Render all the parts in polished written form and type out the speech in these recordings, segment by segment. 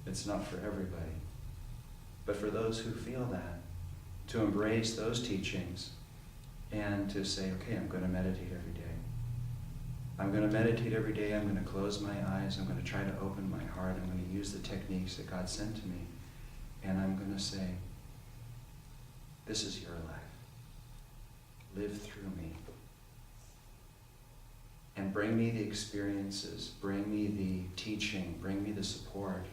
It's not for everybody. But for those who feel that, to embrace those teachings and to say, okay, I'm going to meditate every day. I'm going to meditate every day. I'm going to close my eyes. I'm going to try to open my heart. I'm going to use the techniques that God sent to me. And I'm going to say, this is your life. Live through me. And bring me the experiences, bring me the teaching, bring me the support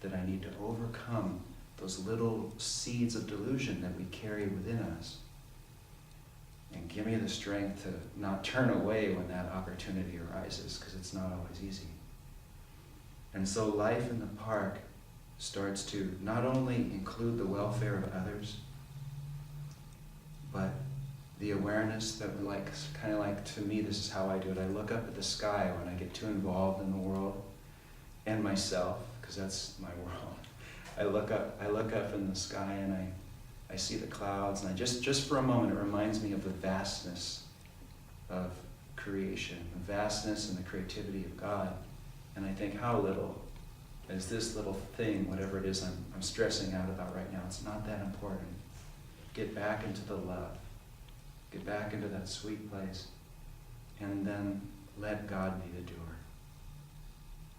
that I need to overcome those little seeds of delusion that we carry within us. And give me the strength to not turn away when that opportunity arises, because it's not always easy. And so life in the park starts to not only include the welfare of others, but the awareness that we're like, kind of like, to me, this is how I do it. I look up at the sky when I get too involved in the world and myself, because that's my world. I look up in the sky and I see the clouds, and I just for a moment, it reminds me of the vastness of creation, the vastness and the creativity of God. And I think, how little is this little thing, whatever it is I'm stressing out about right now? It's not that important. Get back into the love. Get back into that sweet place. And then let God be the doer.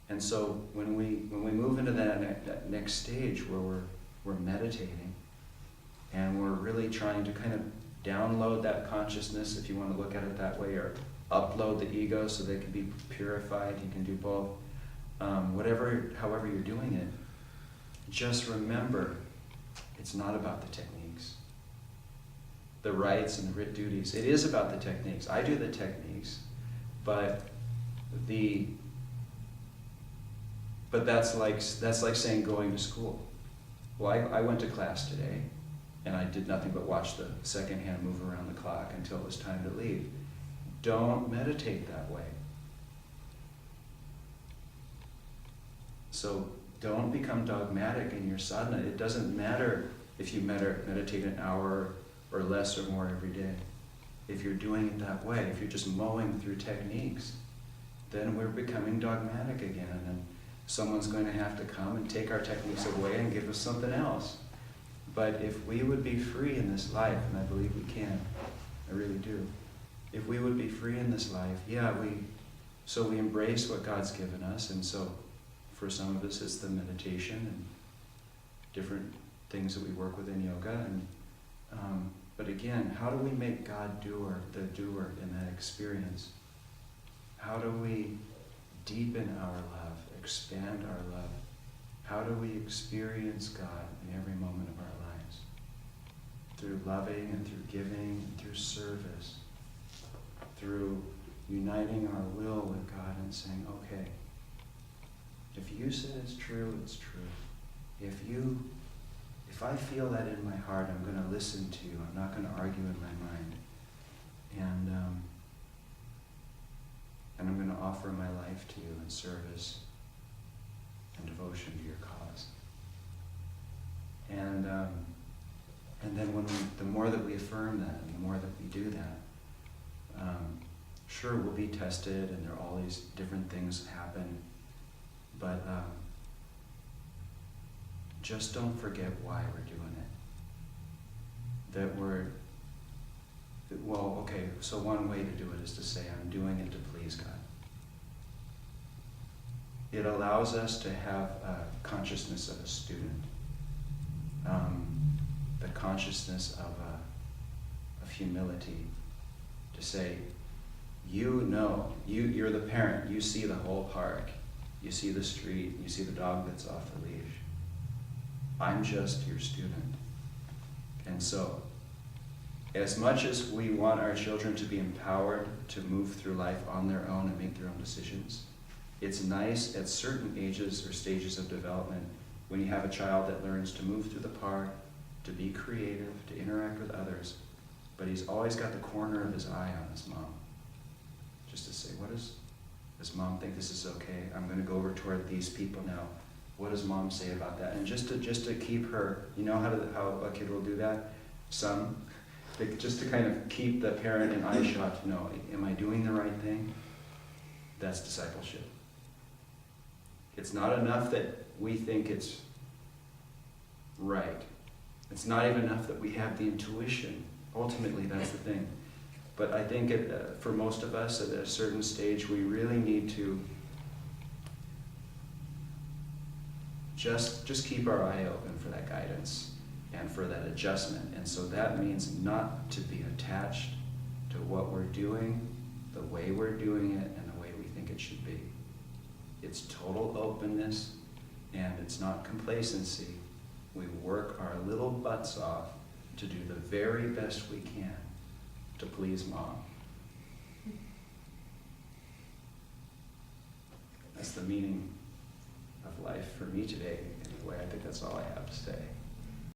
And so when we move into that next stage where we're meditating, and we're really trying to kind of download that consciousness, if you want to look at it that way, or upload the ego so they can be purified. You can do both. However you're doing it, just remember, it's not about the techniques, the rites and the writ duties. It is about the techniques. I do the techniques, but that's like saying going to school. Well, I went to class today, and I did nothing but watch the second hand move around the clock until it was time to leave. Don't meditate that way. So don't become dogmatic in your sadhana. It doesn't matter if you meditate an hour or less or more every day. If you're doing it that way, if you're just mowing through techniques, then we're becoming dogmatic again, and then someone's going to have to come and take our techniques away and give us something else. But if we would be free in this life, and I believe we can, I really do. If we would be free in this life, we embrace what God's given us, and so for some of us it's the meditation and different things that we work with in yoga. But again, how do we make God the doer in that experience? How do we deepen our love, expand our love? How do we experience God in every moment of our lives? Through loving and through giving and through service. Through uniting our will with God and saying, okay, if you said it's true, it's true. If I feel that in my heart, I'm going to listen to you. I'm not going to argue in my mind. And I'm going to offer my life to you in service and devotion to your cause. And then the more that we affirm that, and the more that we do that, sure, we'll be tested, and there are all these different things happen, but just don't forget why we're doing it. So one way to do it is to say, I'm doing it to please God. It allows us to have a consciousess of a student, the consciousness of humility, to say, you're the parent, you see the whole park, you see the street, you see the dog that's off the leash. I'm just your student. And so, as much as we want our children to be empowered to move through life on their own and make their own decisions, it's nice at certain ages or stages of development when you have a child that learns to move through the park, to be creative, to interact with others, but he's always got the corner of his eye on his mom. Just to say, does mom think this is okay? I'm going to go over toward these people now. What does mom say about that? And just to keep her, you know how a kid will do that? Just to kind of keep the parent in eye shot to know, am I doing the right thing? That's discipleship. It's not enough that we think it's right. It's not even enough that we have the intuition. Ultimately, that's the thing. But I think for most of us at a certain stage, we really need to just keep our eye open for that guidance and for that adjustment. And so that means not to be attached to what we're doing, the way we're doing it, and the way we think it should be. It's total openness, and it's not complacency. We work our little butts off to do the very best we can to please Mom. That's the meaning of life for me today. Anyway, I think that's all I have to say.